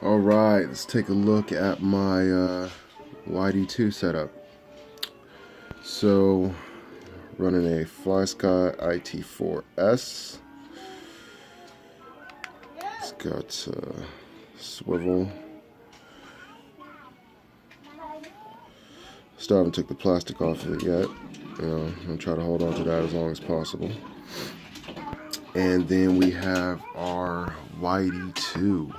Alright, let's take a look at my Yd-2 setup. So, running a FlySky IT4S. It's got swivel. Still haven't took the plastic off of it yet. I'm going to try to hold on to that as long as possible. And then we have our Yd-2.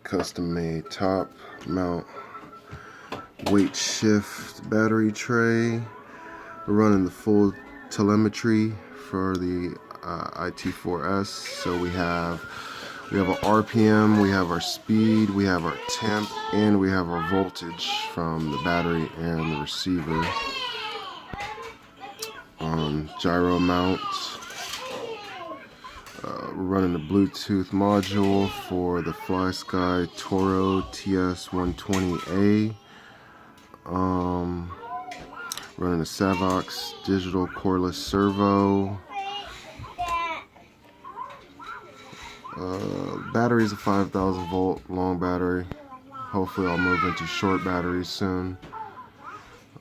Custom made top mount weight shift battery tray. We're running the full telemetry for the IT4S. So we have our RPM, we have our speed, we have our temp, and we have our voltage from the battery and the receiver. Gyro mount. We're running the Bluetooth module for the FlySky Toro TS120A. Running a Savox digital cordless servo. Battery is a 5,000 volt long battery. Hopefully I'll move into short batteries soon.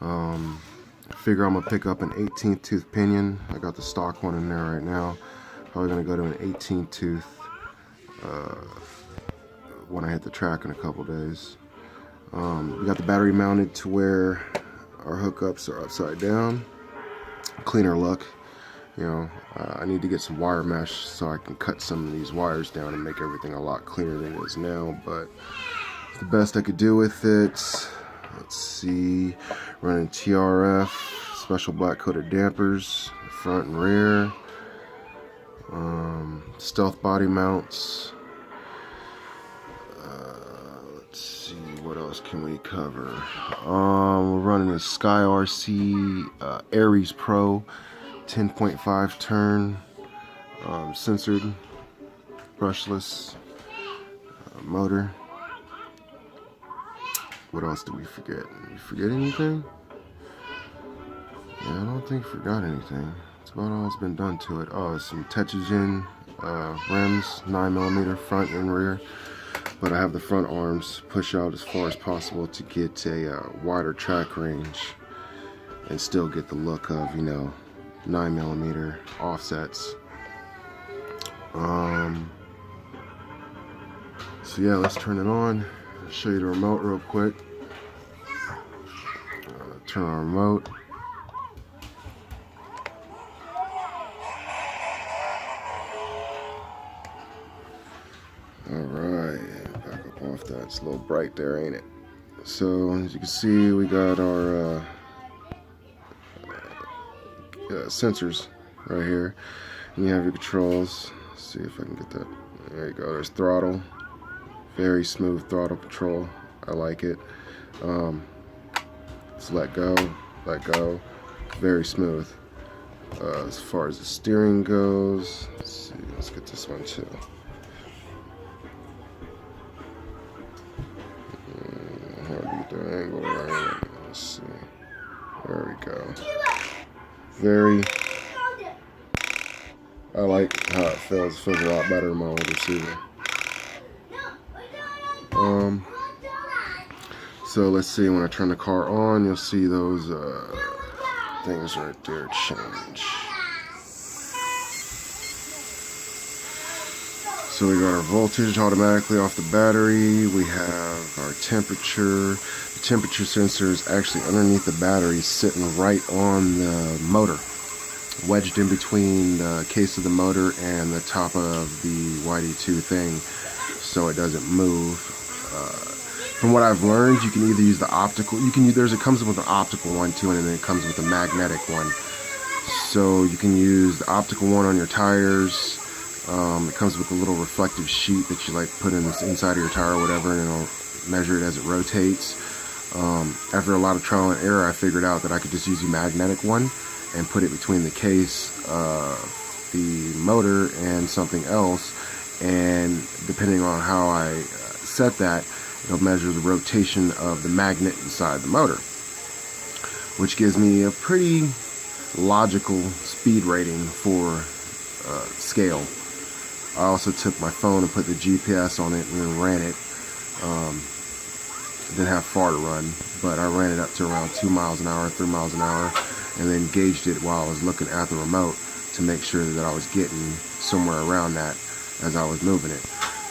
I figure I'm gonna pick up an 18th tooth pinion. I got the stock one in there right now. Probably gonna go to an 18 tooth when I hit the track in a couple days. We got the battery mounted to where our hookups are upside down. Cleaner look. I need to get some wire mesh so I can cut some of these wires down and make everything a lot cleaner than it is now, but it's the best I could do with it. Let's see, running TRF, special black coated dampers, front and rear. Stealth body mounts. Let's see, what else can we cover? We're running a Sky RC Aries Pro 10.5 turn, censored, brushless motor. What else did we forget? Did we forget anything? Yeah, I don't think we forgot anything. That's about all that's been done to it. Oh, some Tetragen rims, 9mm front and rear. But I have the front arms push out as far as possible to get a wider track range and still get the look of, 9mm offsets. So yeah, let's turn it on. I'll show you the remote real quick. Turn on our remote. Alright, back up off that. It's a little bright there, ain't it? So, as you can see, we got our sensors right here. And you have your controls. Let's see if I can get that. There you go. There's throttle. Very smooth throttle control. I like it. Let's let go. Very smooth. As far as the steering goes, let's see. Let's get this one too. How to get the angle right? Let's see. There we go. I like how it feels. It feels a lot better than my old receiver. So let's see, when I turn the car on, you'll see those things right there change. So we got our voltage automatically off the battery. We have our temperature. The temperature sensor is actually underneath the battery, sitting right on the motor, wedged in between the case of the motor and the top of the Yd-2 thing, so it doesn't move. From what I've learned, you can either use the optical. It comes with an optical one too, and then it comes with a magnetic one. So you can use the optical one on your tires. It comes with a little reflective sheet that you put in this inside of your tire or whatever, and it'll measure it as it rotates. After a lot of trial and error, I figured out that I could just use the magnetic one and put it between the case, the motor, and something else, and depending on how I set that, it'll measure the rotation of the magnet inside the motor, which gives me a pretty logical speed rating for scale. I also took my phone and put the GPS on it and then ran it. Didn't have far to run, but I ran it up to around 2 miles an hour, 3 miles an hour, and then gauged it while I was looking at the remote to make sure that I was getting somewhere around that as I was moving it.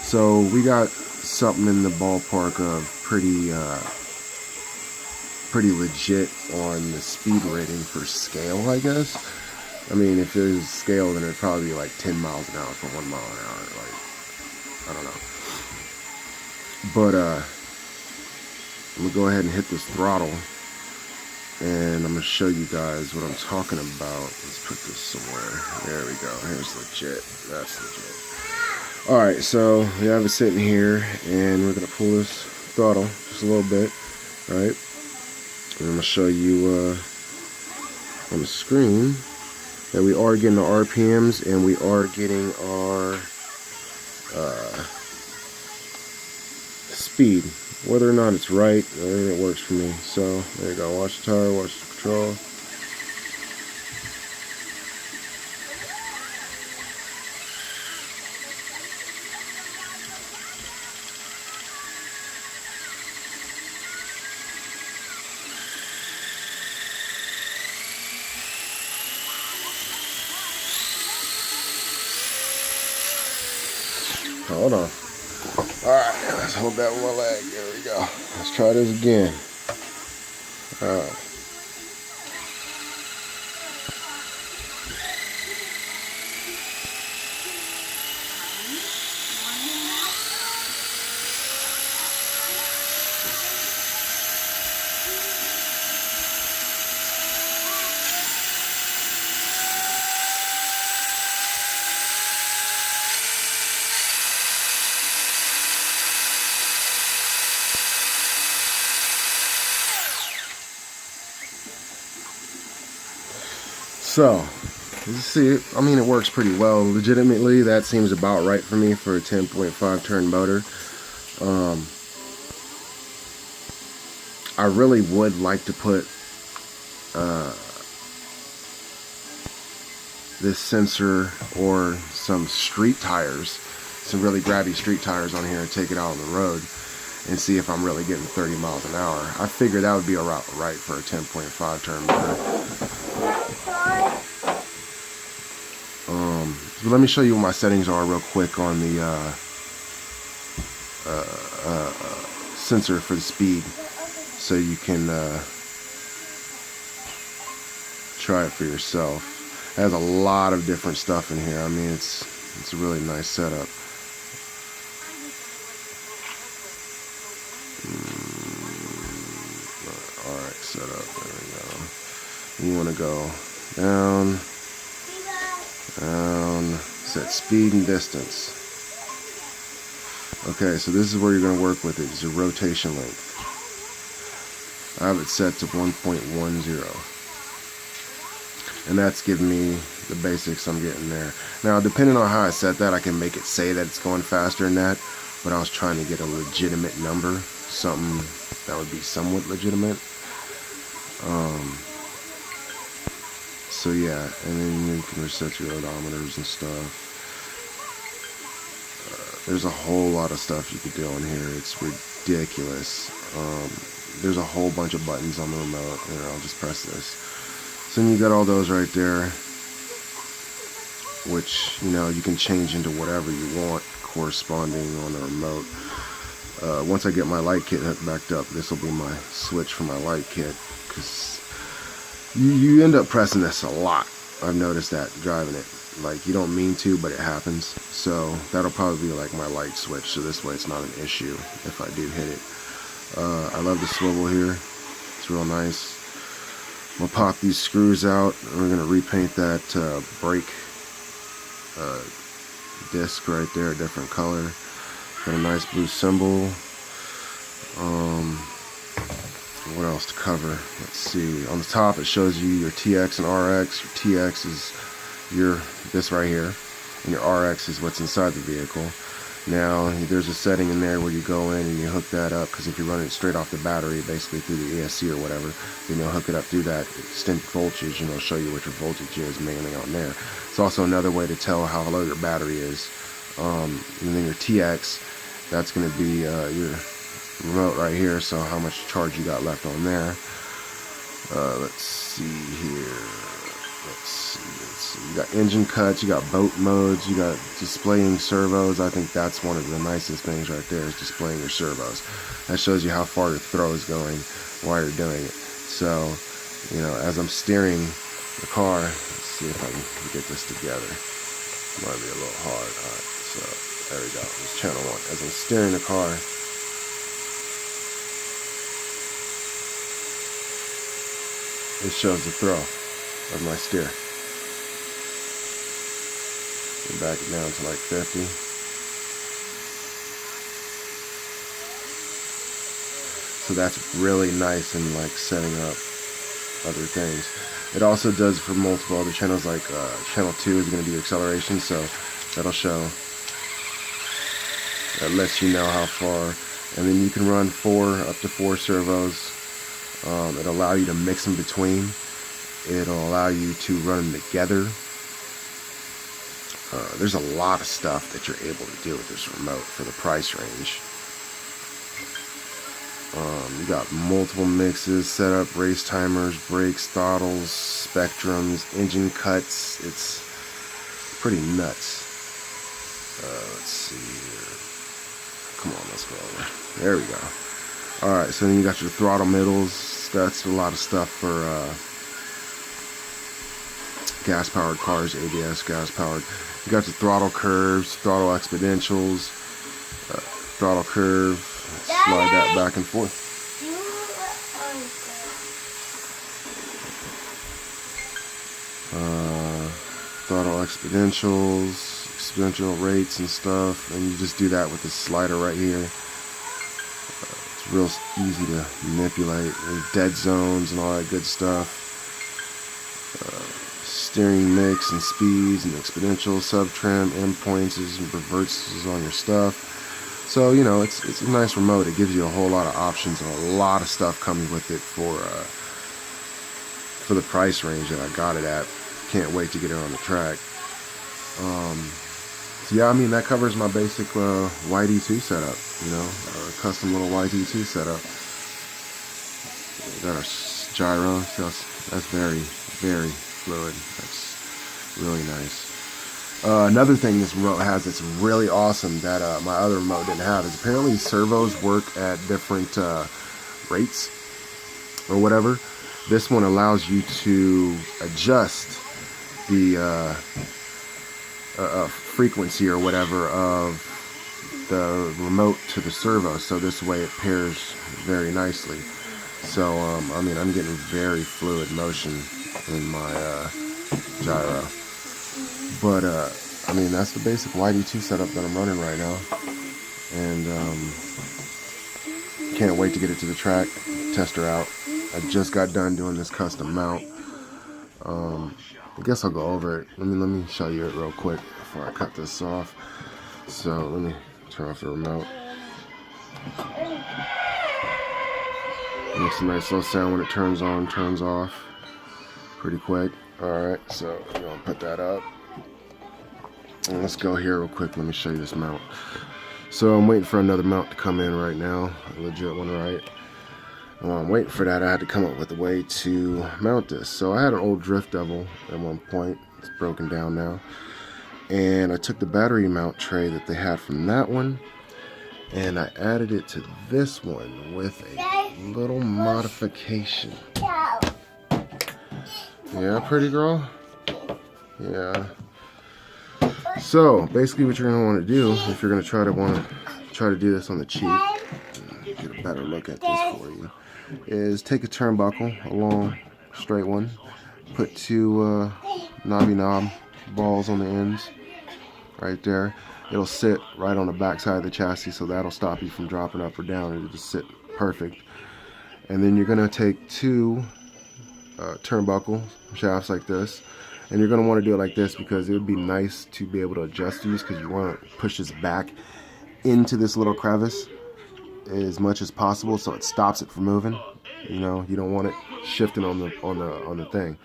So we got something in the ballpark of pretty legit on the speed rating for scale, I guess. I mean, if there's scale, then it'd probably be like 10 miles an hour for 1 mile an hour. Like, I don't know. But I'm gonna go ahead and hit this throttle, and I'm gonna show you guys what I'm talking about. Let's put this somewhere. There we go. Here's legit. That's legit. All right, so we have it sitting here, and we're gonna pull this throttle just a little bit, right? And I'm gonna show you on the screen that we are getting the RPMs and we are getting our speed. Whether or not it's right, it works for me. So there you go. Watch the tire, watch the control. Hold on. Alright, let's hold that with my leg. There we go. Let's try this again. Alright. So, you see, I mean, it works pretty well. Legitimately, that seems about right for me for a 10.5 turn motor. I really would like to put this sensor or some street tires, some really grabby street tires on here, and take it out on the road and see if I'm really getting 30 miles an hour. I figure that would be about right for a 10.5 turn motor. So let me show you what my settings are real quick on the sensor for the speed, so you can try it for yourself. It has a lot of different stuff in here. I mean, it's a really nice setup. Alright, setup. There we go. You want to go down, set speed and distance. Okay, so this is where you're going to work with it. It's your rotation length. I have it set to 1.10, and that's giving me the basics I'm getting there. Now, depending on how I set that, I can make it say that it's going faster than that, but I was trying to get a legitimate number, something that would be somewhat legitimate. So yeah, and then you can reset your odometers and stuff. There's a whole lot of stuff you could do on here. It's ridiculous. There's a whole bunch of buttons on the remote. Here, I'll just press this. So then you got all those right there, which, you know, you can change into whatever you want corresponding on the remote. Once I get my light kit hooked back up, this will be my switch for my light kit, because you end up pressing this a lot. I've noticed that driving it. Like, you don't mean to, but it happens. So that'll probably be like my light switch, so this way it's not an issue if I do hit it. I love the swivel here. It's real nice. We'll pop these screws out, and we're going to repaint that brake disc right there, a different color. Got a nice blue symbol. What else to cover? Let's see. On the top it shows you your TX and RX. Your TX is this right here, and your RX is what's inside the vehicle. Now there's a setting in there where you go in and you hook that up, because if you're running it straight off the battery, basically through the ESC or whatever, then you'll hook it up through that extended voltage, and it'll show you what your voltage is mainly on there. It's also another way to tell how low your battery is. And then your TX, that's going to be your remote right here, so how much charge you got left on there. Let's see here. Let's see. You got engine cuts, you got boat modes, you got displaying servos. I think that's one of the nicest things right there, is displaying your servos. That shows you how far your throw is going while you're doing it. So, you know, as I'm steering the car, let's see if I can get this together. Might be a little hard. Alright, so there we go. This channel 1. As I'm steering the car, it shows the throw of my steer. Back it down to like 50. So that's really nice in like setting up other things. It also does for multiple other channels, like channel 2 is going to be acceleration, so that'll show. That lets you know how far. And then you can run up to four servos. It'll allow you to mix them between. It'll allow you to run them together. There's a lot of stuff that you're able to do with this remote for the price range. You got multiple mixes, setup, race timers, brakes, throttles, spectrums, engine cuts. It's pretty nuts. Let's see here. Come on, let's go over. There we go. Alright, so then you got your throttle middles. That's a lot of stuff for gas-powered cars, ABS, gas-powered. You got the throttle curves, throttle exponentials, throttle curve. Slide that back and forth. Throttle exponentials, exponential rates and stuff, and you just do that with this slider right here. It's real easy to manipulate. There's dead zones and all that good stuff. Steering mix and speeds and exponential, sub-trim, endpoints and reverses on your stuff. So, you know, it's a nice remote. It gives you a whole lot of options and a lot of stuff coming with it for the price range that I got it at. Can't wait to get it on the track. So yeah, I mean, that covers my basic Yd-2 setup, you know, custom little Yd-2 setup. Got our gyro, so that's very, very fluid. That's really nice. Another thing this remote has that's really awesome that my other remote didn't have is apparently servos work at different rates or whatever. This one allows you to adjust the frequency or whatever of the remote to the servo, so this way it pairs very nicely. So I mean, I'm getting very fluid motion in my gyro. But I mean, that's the basic Yd-2 setup that I'm running right now, and can't wait to get it to the track, test her out. I just got done doing this custom mount. I guess I'll go over it. Let me show you it real quick before I cut this off. So let me turn off the remote. Makes a nice little sound when it turns on, turns off. Pretty quick. Alright, so I'm gonna put that up. And let's go here real quick. Let me show you this mount. So I'm waiting for another mount to come in right now. A legit one, right? I'm waiting for that. I had to come up with a way to mount this. So I had an old Drift Devil at one point. It's broken down now. And I took the battery mount tray that they had from that one, and I added it to this one with a little modification. Yeah, pretty girl? Yeah. So basically what you're going to want to do, if you're going to try to do this on the cheap, get a better look at this for you, is take a turnbuckle, a long straight one, put two knobby knob balls on the ends right there. It'll sit right on the back side of the chassis, so that'll stop you from dropping up or down. It'll just sit perfect. And then you're going to take two turnbuckle shafts like this, and you're going to want to do it like this because it would be nice to be able to adjust these, because you want to push this back into this little crevice as much as possible so it stops it from moving. You know, you don't want it shifting on the thing.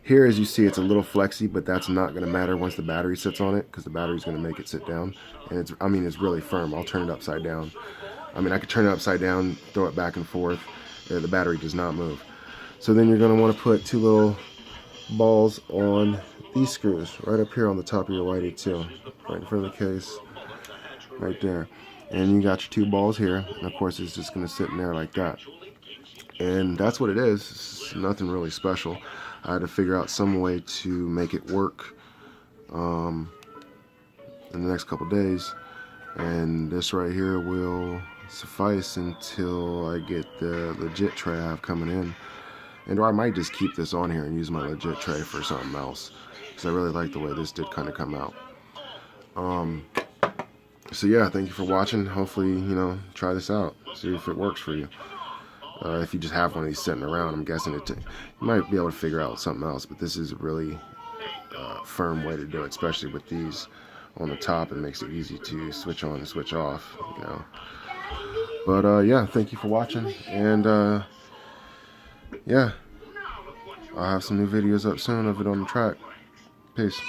Here, as you see, it's a little flexy, but that's not going to matter once the battery sits on it, because the battery's going to make it sit down. And it's, I mean, it's really firm. I'll turn it upside down. I mean, I could turn it upside down, throw it back and forth. The battery does not move. So then you're going to want to put 2 little balls on these screws right up here on the top of your Yd-2, right in front of the case, right there. And you got your 2 balls here, and of course it's just going to sit in there like that. And that's what it is. It's nothing really special. I had to figure out some way to make it work in the next couple days, and this right here will suffice until I get the legit tray I have coming in. And or I might just keep this on here and use my legit tray for something else, because I really like the way this did kind of come out. So yeah, thank you for watching. Hopefully, you know, try this out, see if it works for you. If you just have one of these sitting around, I'm guessing you might be able to figure out something else, but this is a really firm way to do it, especially with these on the top. It makes it easy to switch on and switch off, you know. But yeah, thank you for watching, and yeah, I'll have some new videos up soon of it on the track. Peace.